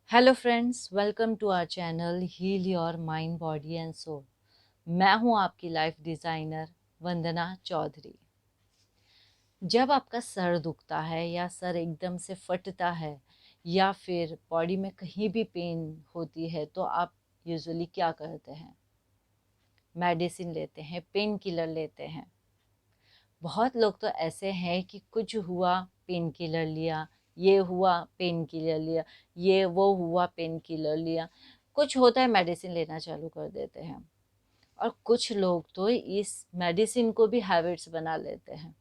Hello friends, welcome to our channel heal your mind body and soul. मैं हूं आपकी life designer वंदना चौधरी। जब आपका सर दुखता है या सर एकदम से फटता है या फिर बॉडी में कहीं भी पेन होती है तो आप यूजुअली क्या करते हैं? मेडिसिन लेते हैं, पेन किलर लेते हैं। बहुत लोग तो ऐसे हैं कि कुछ हुआ पेन किलर लिया, ये हुआ पेन किलर लिया, ये वो हुआ पेन किलर लिया, कुछ होता है मेडिसिन लेना चालू कर देते हैं। और कुछ लोग तो इस मेडिसिन को भी हैबिट्स बना लेते हैं।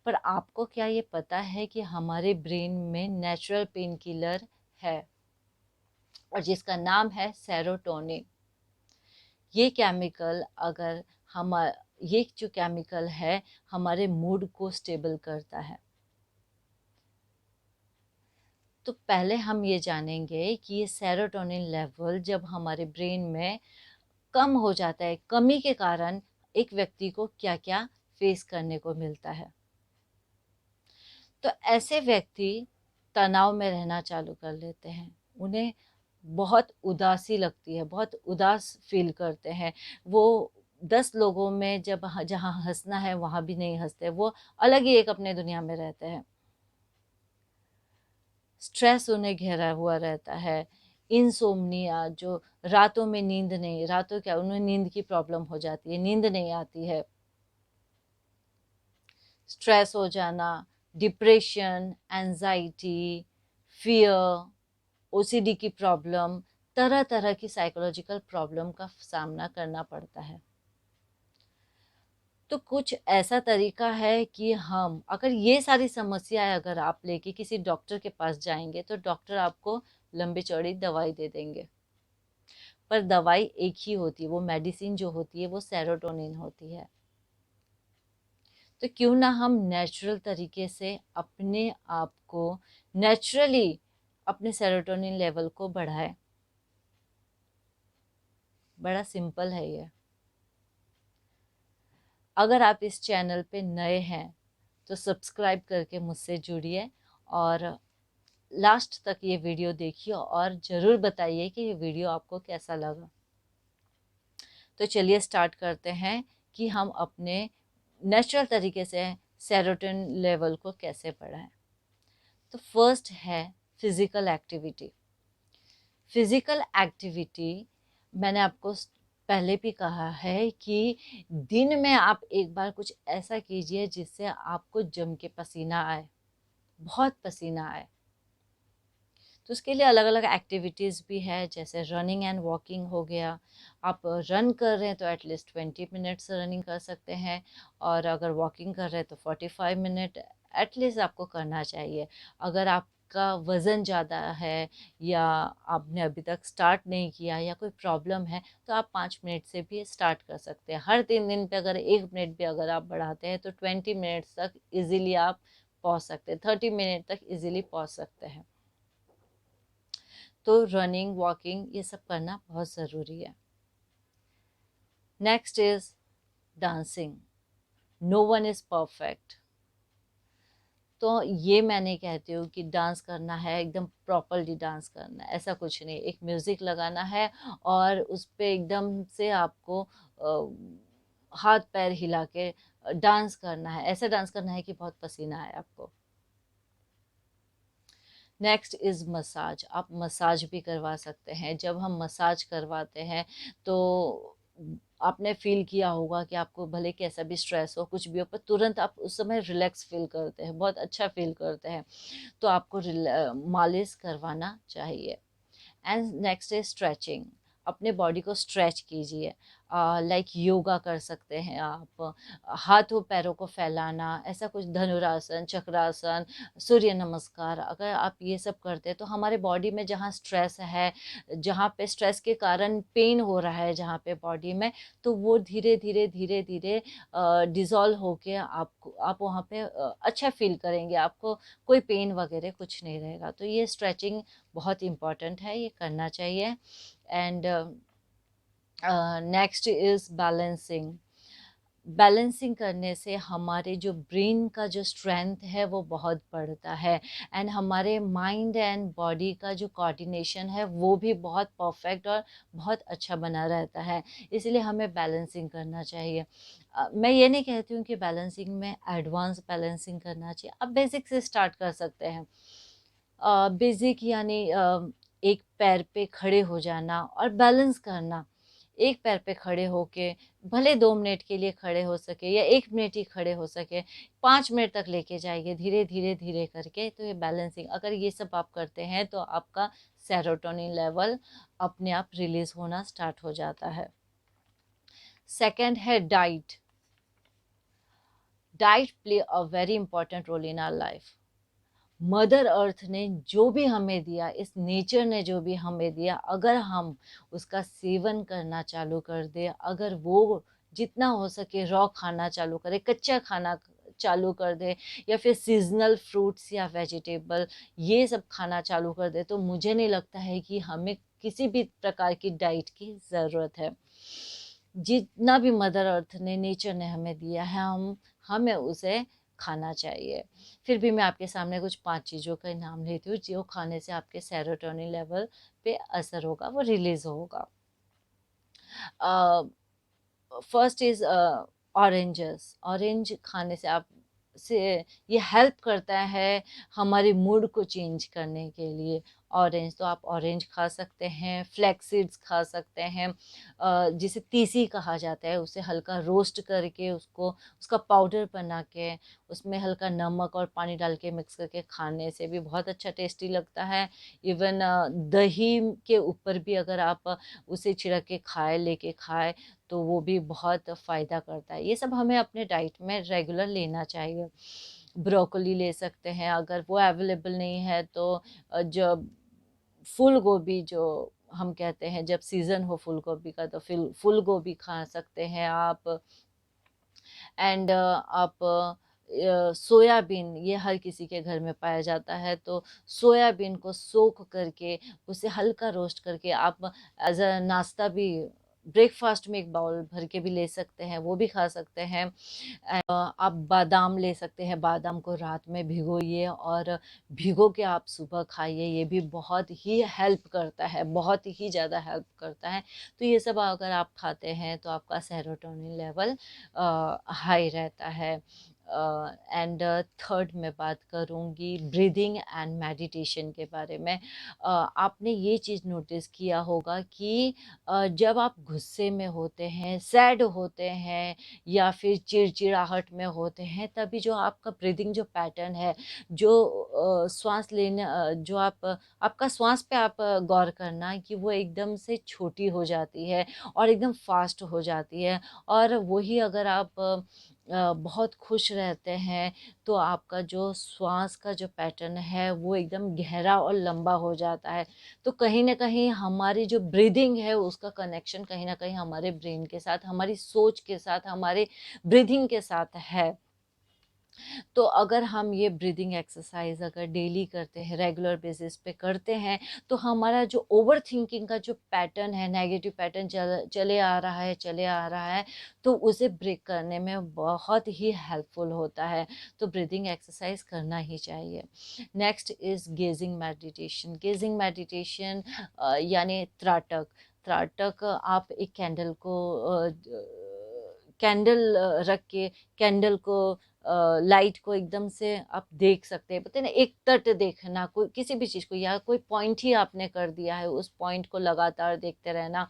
पर आपको क्या ये पता है कि हमारे ब्रेन में नेचुरल पेन किलर है और जिसका नाम है सेरोटोनिन। ये केमिकल अगर हम ये जो केमिकल है हमारे मूड को स्टेबल करता है। तो पहले हम ये जानेंगे कि ये सेरोटोनिन लेवल जब हमारे ब्रेन में कम हो जाता है, कमी के कारण एक व्यक्ति को क्या क्या फेस करने को मिलता है। तो ऐसे व्यक्ति तनाव में रहना चालू कर लेते हैं। उन्हें बहुत उदासी लगती है, बहुत उदास फील करते हैं। वो 10 लोगों में जब जहाँ हंसना है वहाँ भी नहीं हंसते, वो अलग ही एक अपने दुनिया में रहते हैं। स्ट्रेस उन्हें घेरा हुआ रहता है। इंसोम्निया, जो रातों में नींद नहीं, रातों क्या उन्हें नींद की प्रॉब्लम हो जाती है, नींद नहीं आती है। स्ट्रेस हो जाना, डिप्रेशन, एंजाइटी, फियर, ओसीडी की प्रॉब्लम, तरह तरह की साइकोलॉजिकल प्रॉब्लम का सामना करना पड़ता है। तो कुछ ऐसा तरीका है कि हम अगर ये सारी समस्याएं अगर आप लेके किसी डॉक्टर के पास जाएंगे तो डॉक्टर आपको लंबी चौड़ी दवाई दे देंगे। पर दवाई एक ही होती है, वो मेडिसिन जो होती है वो सेरोटोनिन होती है। तो क्यों ना हम नेचुरल तरीके से अपने आप को नेचुरली अपने सेरोटोनिन लेवल को बढ़ाएं। बड़ा सिंपल है ये। अगर आप इस चैनल पे नए हैं तो सब्सक्राइब करके मुझसे जुड़िए और लास्ट तक ये वीडियो देखिए और ज़रूर बताइए कि ये वीडियो आपको कैसा लगा। तो चलिए स्टार्ट करते हैं कि हम अपने नेचुरल तरीके से सेरोटोनिन लेवल को कैसे बढ़ाएं। तो फर्स्ट है फिज़िकल एक्टिविटी। फिज़िकल एक्टिविटी मैंने आपको पहले भी कहा है कि दिन में आप एक बार कुछ ऐसा कीजिए जिससे आपको जम के पसीना आए, बहुत पसीना आए। तो उसके लिए अलग अलग एक्टिविटीज़ भी है, जैसे रनिंग एंड वॉकिंग हो गया। आप रन कर रहे हैं तो एटलीस्ट 20 मिनट्स रनिंग कर सकते हैं, और अगर वॉकिंग कर रहे हैं तो 45 मिनट एटलीस्ट आपको करना चाहिए। अगर आपका वज़न ज़्यादा है या आपने अभी तक स्टार्ट नहीं किया या कोई प्रॉब्लम है तो आप 5 मिनट से भी स्टार्ट कर सकते हैं। हर 3 दिन पे अगर 1 मिनट भी अगर आप बढ़ाते हैं तो 20 मिनट्स तक ईज़िली आप पहुंच सकते हैं, 30 मिनट तक ईज़िली पहुंच सकते हैं। तो रनिंग वॉकिंग ये सब करना बहुत ज़रूरी है। Next is dancing. No one is perfect. तो ये मैंने कहती हूँ कि डांस करना है, एकदम प्रॉपरली डांस करना है, ऐसा कुछ नहीं। एक म्यूज़िक लगाना है और उस पर एकदम से आपको हाथ पैर हिला के डांस करना है। ऐसा डांस करना है कि बहुत पसीना आए आपको। Next is massage. आप मसाज भी करवा सकते हैं। जब हम मसाज करवाते हैं तो आपने फील किया होगा कि आपको भले कैसा भी स्ट्रेस हो, कुछ भी हो, पर तुरंत आप उस समय रिलैक्स फील करते हैं, बहुत अच्छा फील करते हैं। तो आपको मालिश करवाना चाहिए। And next is stretching. अपने बॉडी को स्ट्रेच कीजिए। लाइक योगा कर सकते हैं आप। हाथों पैरों को फैलाना, ऐसा कुछ धनुरासन, चक्रासन, सूर्य नमस्कार, अगर आप ये सब करते हैं तो हमारे बॉडी में जहाँ स्ट्रेस है, जहाँ पे स्ट्रेस के कारण पेन हो रहा है जहाँ पे बॉडी में, तो वो धीरे धीरे धीरे धीरे डिज़ोल्व होके आप वहाँ पे अच्छा फील करेंगे। आपको कोई पेन वगैरह कुछ नहीं रहेगा। तो ये स्ट्रेचिंग बहुत इम्पॉर्टेंट है, ये करना चाहिए। And next is balancing. Balancing करने से हमारे जो ब्रेन का जो स्ट्रेंथ है वो बहुत बढ़ता है, एंड हमारे माइंड एंड बॉडी का जो कोऑर्डिनेशन है वो भी बहुत परफेक्ट और बहुत अच्छा बना रहता है। इसलिए हमें बैलेंसिंग करना चाहिए। मैं ये नहीं कहती हूँ कि बैलेंसिंग में एडवांस बैलेंसिंग करना चाहिए, आप बेसिक से स्टार्ट कर सकते हैं। बेसिक यानी एक पैर पे खड़े हो जाना और बैलेंस करना। एक पैर पे खड़े होके भले 2 मिनट के लिए खड़े हो सके या 1 मिनट ही खड़े हो सके, 5 मिनट तक लेके जाइए धीरे धीरे धीरे करके। तो ये बैलेंसिंग अगर ये सब आप करते हैं तो आपका सेरोटोनिन लेवल अपने आप रिलीज होना स्टार्ट हो जाता है। सेकंड है diet. Diet play a very important role in our life. Mother earth ने जो भी हमें दिया, इस नेचर ने जो भी हमें दिया, अगर हम उसका सेवन करना चालू कर दे, अगर वो जितना हो सके रॉ खाना चालू करे, कच्चा खाना चालू कर दे, या फिर सीजनल फ्रूट्स या वेजिटेबल ये सब खाना चालू कर दे, तो मुझे नहीं लगता है कि हमें किसी भी प्रकार की डाइट की ज़रूरत है। जितना भी मदर अर्थ ने, नेचर ने हमें दिया है, हमें उसे खाना चाहिए। फिर भी मैं आपके सामने कुछ 5 चीज़ों का नाम लेती हूँ जो खाने से आपके सेरोटोनिन लेवल पे असर होगा, वो रिलीज होगा। First is oranges. ऑरेंज खाने से आप से ये हेल्प करता है हमारे मूड को चेंज करने के लिए। ऑरेंज तो आप ऑरेंज खा सकते हैं, फ्लैक्स सीड्स खा सकते हैं, जिसे तीसी कहा जाता है, उसे हल्का रोस्ट करके उसको उसका पाउडर बना के उसमें हल्का नमक और पानी डाल के मिक्स करके खाने से भी बहुत अच्छा टेस्टी लगता है। इवन दही के ऊपर भी अगर आप उसे छिड़क के खाए, लेके खाए, तो वो भी बहुत फ़ायदा करता है। ये सब हमें अपने डाइट में रेगुलर लेना चाहिए। ब्रोकली ले सकते हैं, अगर वो अवेलेबल नहीं है तो जब फूल गोभी जो हम कहते हैं, जब सीज़न हो फूल गोभी का तो फिर फूल गोभी खा सकते हैं आप। एंड आप सोयाबीन, ये हर किसी के घर में पाया जाता है, तो सोयाबीन को सोख करके उसे हल्का रोस्ट करके आप एज अ नाश्ता भी, ब्रेकफास्ट में एक बाउल भर के भी ले सकते हैं, वो भी खा सकते हैं। आप बादाम ले सकते हैं, बादाम को रात में भिगोइए और भिगो के आप सुबह खाइए, ये भी बहुत ही हेल्प करता है, बहुत ही ज़्यादा हेल्प करता है। तो ये सब अगर आप खाते हैं तो आपका सेरोटोनिन लेवल हाई रहता है। एंड थर्ड मैं बात करूँगी ब्रीदिंग एंड मेडिटेशन के बारे में। आपने ये चीज़ नोटिस किया होगा कि जब आप गुस्से में होते हैं, सैड होते हैं या फिर चिड़चिड़ाहट में होते हैं, तभी जो आपका ब्रीदिंग जो पैटर्न है, जो श्वास लेने जो आपका श्वास पे आप गौर करना कि वो एकदम से छोटी हो जाती है और एकदम फास्ट हो जाती है। और वही अगर आप बहुत खुश रहते हैं तो आपका जो श्वास का जो पैटर्न है वो एकदम गहरा और लंबा हो जाता है। तो कहीं न कहीं हमारी जो ब्रीदिंग है उसका कनेक्शन कहीं न कहीं हमारे ब्रेन के साथ, हमारी सोच के साथ, हमारे ब्रीदिंग के साथ है। तो अगर हम ये ब्रीदिंग एक्सरसाइज अगर डेली करते हैं, रेगुलर बेसिस पे करते हैं, तो हमारा जो ओवर थिंकिंग का जो पैटर्न है, नेगेटिव पैटर्न चले आ रहा है, तो उसे ब्रेक करने में बहुत ही हेल्पफुल होता है। तो ब्रीदिंग एक्सरसाइज करना ही चाहिए। Next is gazing meditation. Gazing meditation यानी त्राटक। त्राटक आप एक कैंडल रख के, कैंडल को लाइट को एकदम से आप देख सकते हैं, पता है ना, एक तट देखना, कोई किसी भी चीज़ को, या कोई पॉइंट ही आपने कर दिया है, उस पॉइंट को लगातार देखते रहना।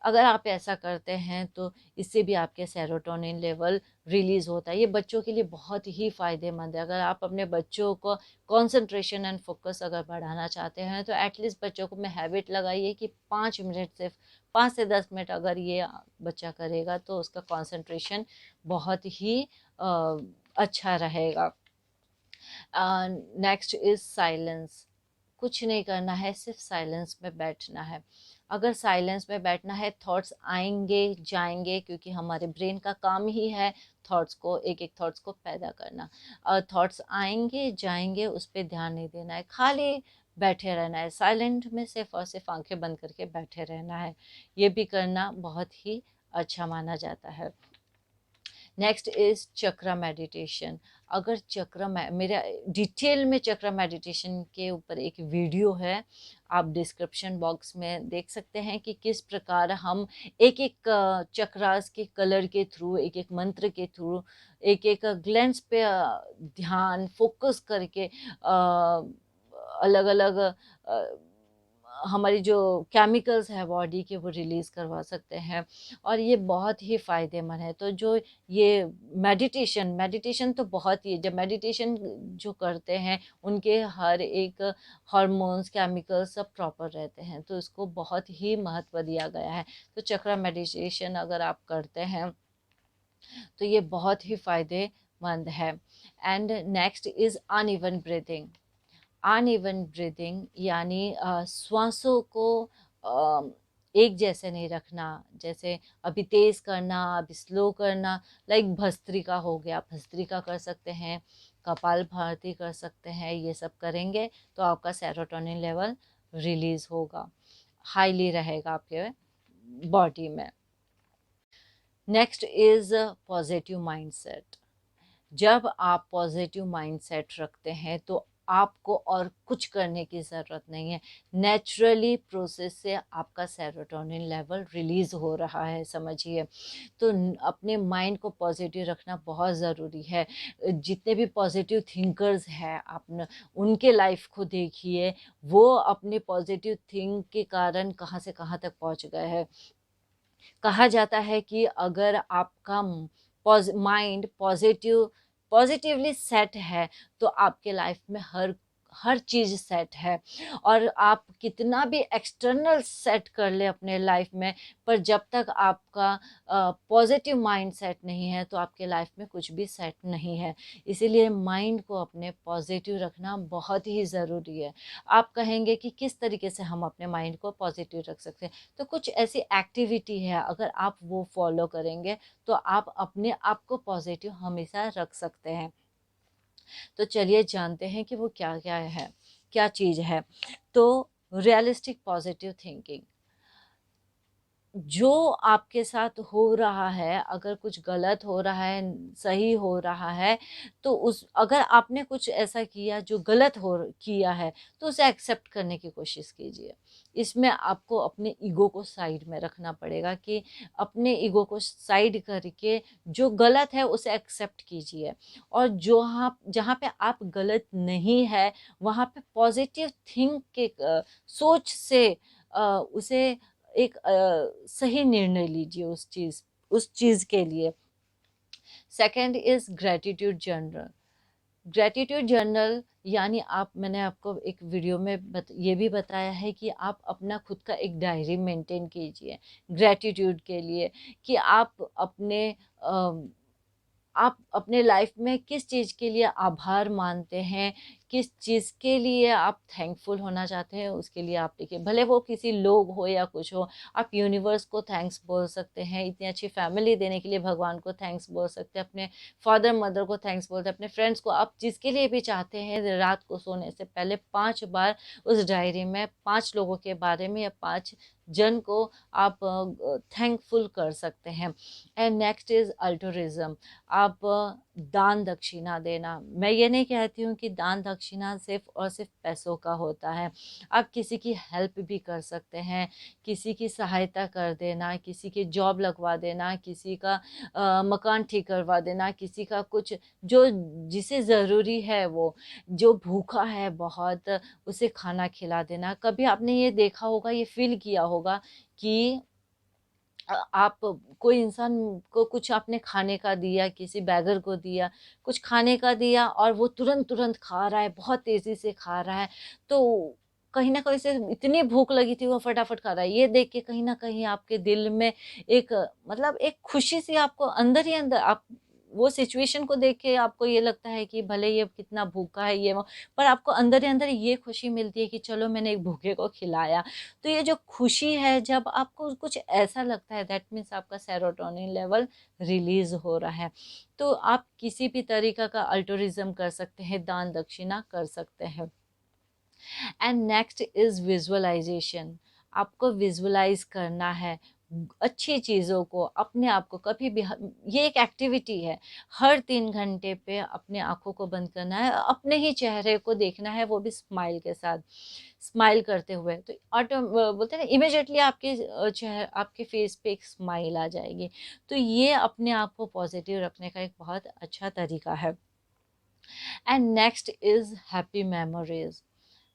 अगर आप ऐसा करते हैं तो इससे भी आपके सेरोटोनिन लेवल रिलीज होता है। ये बच्चों के लिए बहुत ही फ़ायदेमंद है। अगर आप अपने बच्चों को कंसंट्रेशन एंड फोकस अगर बढ़ाना चाहते हैं तो एटलीस्ट बच्चों को में हैबिट लगाइए कि 5 मिनट, सिर्फ 5 से 10 मिनट अगर ये बच्चा करेगा तो उसका कंसंट्रेशन बहुत ही अच्छा रहेगा। Next is silence. कुछ नहीं करना है, सिर्फ साइलेंस में बैठना है। अगर साइलेंस में बैठना है, थॉट्स आएंगे जाएंगे, क्योंकि हमारे ब्रेन का काम ही है थॉट्स को, एक एक थॉट्स को पैदा करना। थॉट्स आएंगे जाएंगे, उस पर ध्यान नहीं देना है, खाली बैठे रहना है साइलेंट में, सिर्फ और सिर्फ आंखें बंद करके बैठे रहना है। ये भी करना बहुत ही अच्छा माना जाता है। Next is chakra meditation. अगर मेरा डिटेल में चक्रा मेडिटेशन के ऊपर एक वीडियो है, आप डिस्क्रिप्शन बॉक्स में देख सकते हैं कि किस प्रकार हम एक एक चक्रास के कलर के थ्रू, एक एक मंत्र के थ्रू, एक एक ग्लैंस पे ध्यान फोकस करके अलग अलग हमारी जो केमिकल्स है बॉडी के वो रिलीज़ करवा सकते हैं, और ये बहुत ही फ़ायदेमंद है। तो जो ये मेडिटेशन तो बहुत ही, जब मेडिटेशन जो करते हैं उनके हर एक हार्मोन्स केमिकल्स सब प्रॉपर रहते हैं, तो इसको बहुत ही महत्व दिया गया है। तो चक्रा मेडिटेशन अगर आप करते हैं तो ये बहुत ही फ़ायदेमंद है। And next is uneven breathing. Uneven breathing यानी श्वासों को एक जैसे नहीं रखना, जैसे अभी तेज करना, अभी स्लो करना। लाइक भस्त्रिका हो गया, भस्त्रिका कर सकते हैं, कपाल भाती कर सकते हैं। ये सब करेंगे तो आपका सेरोटोनिन लेवल रिलीज होगा, हाईली रहेगा आपके बॉडी में। Next is positive mindset. जब आप पॉजिटिव माइंडसेट रखते हैं तो आपको और कुछ करने की ज़रूरत नहीं है, नेचुरली प्रोसेस से आपका सेरोटोनिन लेवल रिलीज़ हो रहा है, समझिए। तो अपने माइंड को पॉजिटिव रखना बहुत ज़रूरी है। जितने भी पॉजिटिव थिंकर्स हैं, आप उनके लाइफ को देखिए, वो अपने पॉजिटिव थिंक के कारण कहाँ से कहाँ तक पहुँच गए हैं। कहा जाता है कि अगर आपका माइंड पॉजिटिवली सेट है तो आपके लाइफ में हर चीज़ सेट है। और आप कितना भी एक्सटर्नल सेट कर ले अपने लाइफ में, पर जब तक आपका पॉजिटिव माइंड सेट नहीं है तो आपके लाइफ में कुछ भी सेट नहीं है। इसीलिए माइंड को अपने पॉजिटिव रखना बहुत ही ज़रूरी है। आप कहेंगे कि किस तरीके से हम अपने माइंड को पॉजिटिव रख सकते हैं, तो कुछ ऐसी एक्टिविटी है, अगर आप वो फॉलो करेंगे तो आप अपने आप को पॉजिटिव हमेशा रख सकते हैं। तो चलिए जानते हैं कि वो क्या क्या है, क्या चीज़ है। तो रियलिस्टिक पॉजिटिव थिंकिंग। जो आपके साथ हो रहा है, अगर कुछ गलत हो रहा है, सही हो रहा है, तो उस अगर आपने कुछ ऐसा किया जो गलत किया है, तो उसे एक्सेप्ट करने की कोशिश कीजिए। इसमें आपको अपने ईगो को साइड में रखना पड़ेगा, कि अपने ईगो को साइड करके जो गलत है उसे एक्सेप्ट कीजिए, और जहाँ पे आप गलत नहीं है वहाँ पे पॉजिटिव थिंक के सोच से उसे एक सही निर्णय लीजिए उस चीज़ के लिए। Second is gratitude journal. Gratitude journal यानी मैंने आपको एक वीडियो में ये भी बताया है कि आप अपना खुद का एक डायरी मेंटेन कीजिए ग्रेटिट्यूड के लिए, कि आप अपने लाइफ में किस चीज़ के लिए आभार मानते हैं, किस चीज़ के लिए आप थैंकफुल होना चाहते हैं, उसके लिए आप लिखिए। भले वो किसी लोग हो या कुछ हो, आप यूनिवर्स को थैंक्स बोल सकते हैं, इतनी अच्छी फैमिली देने के लिए भगवान को थैंक्स बोल सकते हैं, अपने फादर मदर को थैंक्स बोलते हैं, अपने फ्रेंड्स को, आप जिसके लिए भी चाहते हैं। रात को सोने से पहले 5 बार उस डायरी में 5 लोगों के बारे में या 5 जन को आप थैंकफुल कर सकते हैं। And next is altruism. आप दान दक्षिणा देना। मैं ये नहीं कहती हूँ कि दान दक्षिणा सिर्फ और सिर्फ पैसों का होता है। आप किसी की हेल्प भी कर सकते हैं, किसी की सहायता कर देना, किसी की जॉब लगवा देना, किसी का मकान ठीक करवा देना, किसी का कुछ जो जिसे ज़रूरी है, वो जो भूखा है बहुत, उसे खाना खिला देना। कभी आपने ये देखा होगा, ये फील किया होगा कि आप कोई इंसान को कुछ आपने खाने का दिया, किसी बैगर को दिया, कुछ खाने का दिया, और वो तुरंत तुरंत खा रहा है, बहुत तेज़ी से खा रहा है, तो कहीं ना कहीं से इतनी भूख लगी थी वो फटाफट खा रहा है। ये देख के कहीं ना कहीं आपके दिल में एक मतलब एक खुशी सी आपको अंदर ही अंदर, आप वो सिचुएशन को देख के आपको ये लगता है कि भले ये कितना भूखा है ये वो, पर आपको अंदर ही अंदर ये खुशी मिलती है कि चलो मैंने एक भूखे को खिलाया। तो ये जो खुशी है, जब आपको कुछ ऐसा लगता है, दैट मीन्स आपका सेरोटोनिन लेवल रिलीज हो रहा है। तो आप किसी भी तरीका का अल्टोरिज्म कर सकते हैं, दान दक्षिणा कर सकते हैं। And next is visualization. आपको विजुअलाइज करना है, अच्छी चीज़ों को, अपने आप को कभी भी ये एक एक्टिविटी है, हर 3 घंटे पे अपने आँखों को बंद करना है, अपने ही चेहरे को देखना है, वो भी स्माइल के साथ, स्माइल करते हुए। तो बोलते हैं ना, इमीडिएटली आपके आपके फेस पे एक स्माइल आ जाएगी। तो ये अपने आप को पॉजिटिव रखने का एक बहुत अच्छा तरीका है। And next is happy memories.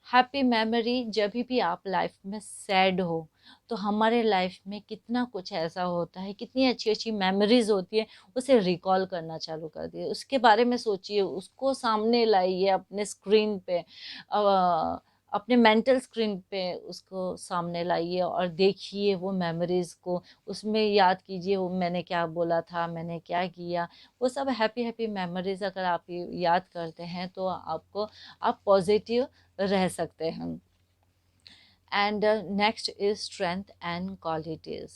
Happy memory, जब भी आप लाइफ में सैड हो तो हमारे लाइफ में कितना कुछ ऐसा होता है, कितनी अच्छी अच्छी मेमोरीज होती है, उसे रिकॉल करना चालू कर दिए, उसके बारे में सोचिए, उसको सामने लाइए अपने स्क्रीन पे, अपने मेंटल स्क्रीन पे उसको सामने लाइए और देखिए वो मेमोरीज को, उसमें याद कीजिए वो मैंने क्या बोला था, मैंने क्या किया। वो सब हैप्पी हैप्पी मेमोरीज अगर आप याद करते हैं तो आपको, आप पॉजिटिव रह सकते हैं। And next is strength and qualities.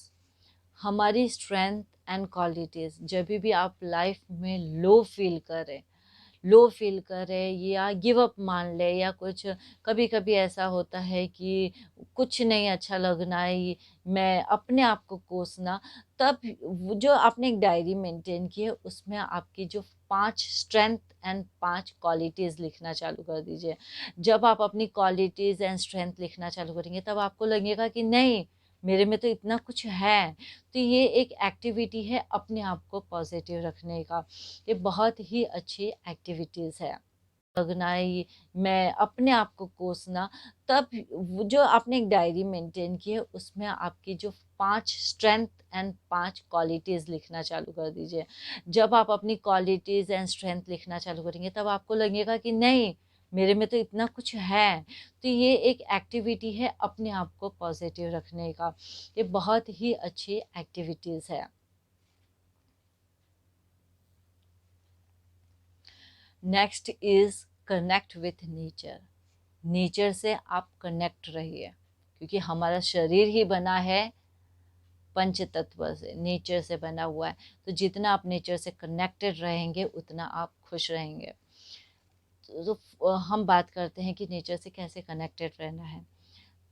हमारी स्ट्रेंथ एंड क्वालिटीज़, जब भी आप लाइफ में लो फील करें, लो फील करे या गिव अप मान ले, या कुछ, कभी कभी ऐसा होता है कि कुछ नहीं अच्छा लगना, मैं अपने आप को कोसना, तब जो आपने एक डायरी मेंटेन की है उसमें आपकी जो 5 स्ट्रेंथ एंड 5 क्वालिटीज़ लिखना चालू कर दीजिए। जब आप अपनी क्वालिटीज़ एंड स्ट्रेंथ लिखना चालू करेंगे तब आपको लगेगा कि नहीं, मेरे में तो इतना कुछ है। तो ये एक एक्टिविटी है अपने आप को पॉजिटिव रखने का, ये बहुत ही अच्छी एक्टिविटीज़ है। लगना, मैं अपने आप को कोसना, तब जो आपने एक डायरी मेंटेन की है उसमें आपकी जो 5 स्ट्रेंथ एंड 5 क्वालिटीज़ लिखना चालू कर दीजिए। जब आप अपनी क्वालिटीज़ एंड स्ट्रेंथ लिखना चालू करेंगे तब आपको लगेगा कि नहीं, मेरे में तो इतना कुछ है। तो ये एक एक्टिविटी है अपने आप को पॉजिटिव रखने का, ये बहुत ही अच्छी एक्टिविटीज़ है। Next is connect with nature. Nature से आप कनेक्ट रहिए, क्योंकि हमारा शरीर ही बना है पंच तत्व से, नेचर से बना हुआ है। तो जितना आप नेचर से कनेक्टेड रहेंगे उतना आप खुश रहेंगे। तो हम बात करते हैं कि नेचर से कैसे कनेक्टेड रहना है।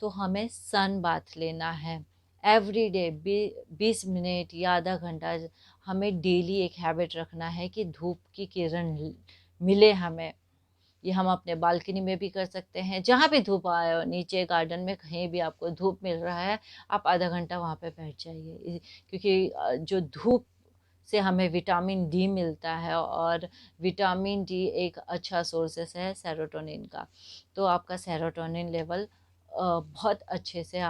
तो हमें सन बाथ लेना है एवरी डे, 20 मिनट या आधा घंटा। हमें डेली एक हैबिट रखना है कि धूप की किरण मिले हमें। ये हम अपने बालकनी में भी कर सकते हैं, जहाँ भी धूप आए, नीचे गार्डन में कहीं भी आपको धूप मिल रहा है, आप आधा घंटा वहाँ पे बैठ जाइए। क्योंकि जो धूप से हमें विटामिन डी मिलता है, और विटामिन डी एक अच्छा सोर्सेस है सेरोटोनिन का। तो आपका सेरोटोनिन लेवल बहुत अच्छे से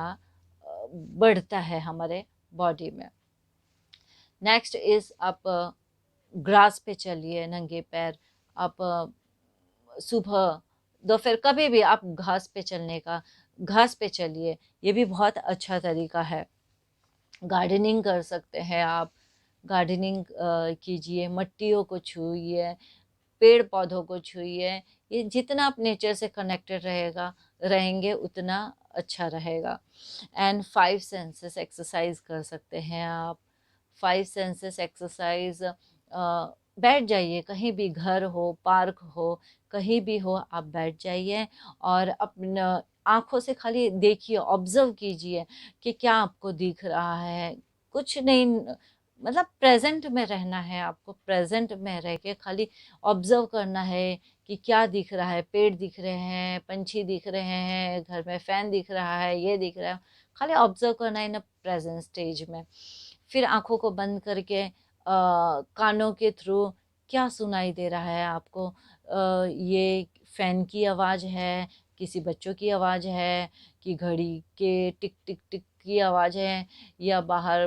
बढ़ता है हमारे बॉडी में। नेक्स्ट इज़ आप ग्रास पे चलिए नंगे पैर। आप सुबह दोपहर कभी भी आप घास पे चलिए, ये भी बहुत अच्छा तरीका है। गार्डनिंग कर सकते हैं आप, गार्डनिंग कीजिए, मट्टियों को छूइए, पेड़ पौधों को छूइए। ये जितना आप नेचर से कनेक्टेड रहेंगे उतना अच्छा रहेगा। एंड 5 सेंसेस एक्सरसाइज कर सकते हैं आप। 5 सेंसेस एक्सरसाइज, बैठ जाइए, कहीं भी घर हो, पार्क हो, कहीं भी हो, आप बैठ जाइए और अपना आँखों से खाली देखिए, ऑब्ज़र्व कीजिए कि क्या आपको दिख रहा है। कुछ नहीं, मतलब प्रेज़ेंट में रहना है आपको, प्रेज़ेंट में रह के खाली ऑब्ज़र्व करना है कि क्या दिख रहा है। पेड़ दिख रहे हैं, पंछी दिख रहे हैं, घर में फ़ैन दिख रहा है, ये दिख रहा है। खाली ऑब्ज़र्व करना है इन अ प्रेज़ेंट स्टेज में। फिर आँखों को बंद करके कानों के थ्रू क्या सुनाई दे रहा है आपको। ये फ़ैन की आवाज़ है, किसी बच्चों की आवाज़ है, कि घड़ी के टिक टिक टिक की आवाज़ है, या बाहर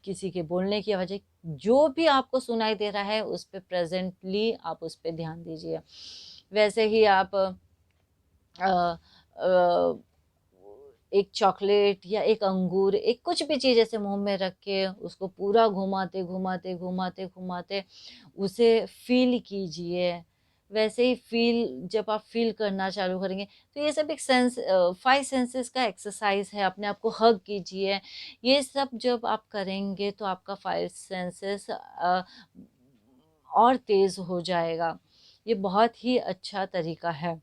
किसी के बोलने की आवाज़ है। जो भी आपको सुनाई दे रहा है उस पे प्रेज़ेंटली आप उस पे ध्यान दीजिए। वैसे ही आप अ अ, एक चॉकलेट या एक अंगूर, एक कुछ भी चीज़ ऐसे मुँह में रख के उसको पूरा घुमाते, घुमाते, घुमाते, घुमाते उसे फ़ील कीजिए। वैसे ही जब आप फ़ील करना चालू करेंगे, तो ये सब एक 5 सेंसेस का एक्सरसाइज़ है। अपने आप को हग कीजिए। ये सब जब आप करेंगे तो आपका 5 सेंसेस और तेज़ हो जाएगा। ये बहुत ही अच्छा तरीका है।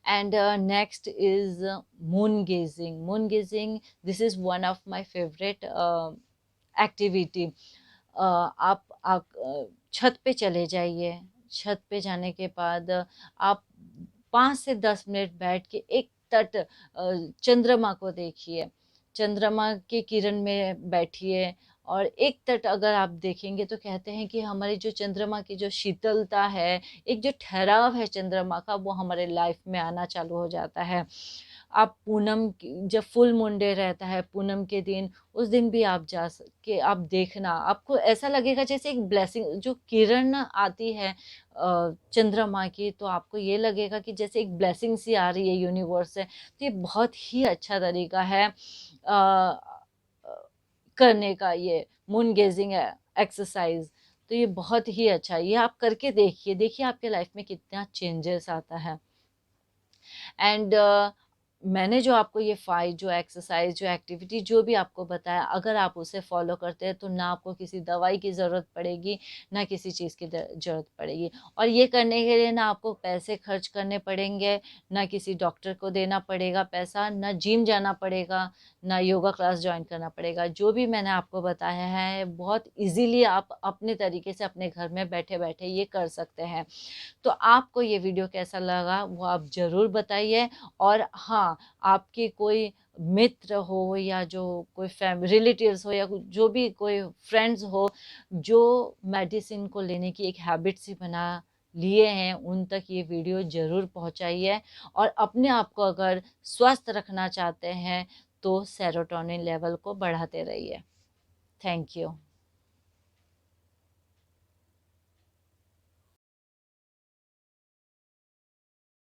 And next is moon gazing. Moon gazing, this is one of my favorite activity. आप छत पे चले जाइए। छत पे जाने के बाद आप 5 से 10 मिनट बैठ के एक तट चंद्रमा को देखिए। चंद्रमा के किरण में बैठिए और एक तट अगर आप देखेंगे तो कहते हैं कि हमारी जो चंद्रमा की जो शीतलता है, एक जो ठहराव है चंद्रमा का, वो हमारे लाइफ में आना चालू हो जाता है। आप जब फुल मून डे रहता है पूनम के दिन, उस दिन भी आप जा के आप देखना, आपको ऐसा लगेगा जैसे एक ब्लेसिंग, जो किरण आती है चंद्रमा की, तो आपको ये लगेगा कि जैसे एक ब्लेसिंग सी आ रही है यूनिवर्स से। तो ये बहुत ही अच्छा तरीका है करने का, ये मून गेजिंग एक्सरसाइज। तो ये बहुत ही अच्छा है, ये आप करके देखिए, देखिए आपके लाइफ में कितना चेंजेस आता है। एंड मैंने जो आपको ये 5 जो एक्सरसाइज, जो एक्टिविटी, जो भी आपको बताया, अगर आप उसे फॉलो करते हैं तो ना आपको किसी दवाई की ज़रूरत पड़ेगी, ना किसी चीज़ की ज़रूरत पड़ेगी। और ये करने के लिए ना आपको पैसे खर्च करने पड़ेंगे, ना किसी डॉक्टर को देना पड़ेगा पैसा, ना जिम जाना पड़ेगा, ना योगा क्लास ज्वाइन करना पड़ेगा। जो भी मैंने आपको बताया है बहुत इजीली आप अपने तरीके से अपने घर में बैठे बैठे ये कर सकते हैं। तो आपको ये वीडियो कैसा लगा वो आप ज़रूर बताइए। और हाँ, आपके कोई मित्र हो या जो कोई रिलेटिव्स हो या जो भी कोई फ्रेंड्स हो जो मेडिसिन को लेने की एक हैबिट सी बना लिए हैं, उन तक ये वीडियो ज़रूर पहुंचाइए। और अपने आप को अगर स्वस्थ रखना चाहते हैं तो सेरोटोनिन लेवल को बढ़ाते रहिए। Thank you.